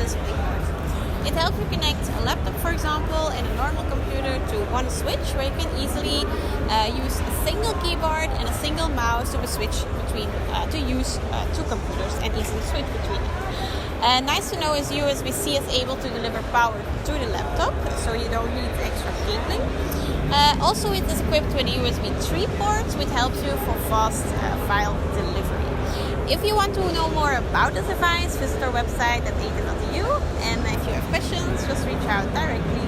display port. It helps you connect a laptop, for example, and a normal computer to one switch, where you can easily use a single keyboard and a single mouse to switch between, to use two computers and easily switch between them. Nice to know is USB-C is able to deliver power to the laptop, so you don't need extra cabling. Also, it is equipped with a USB 3 port, which helps you for fast file delivery. If you want to know more about this device, visit our website at ATEN.eu, and if you have questions, just reach out directly.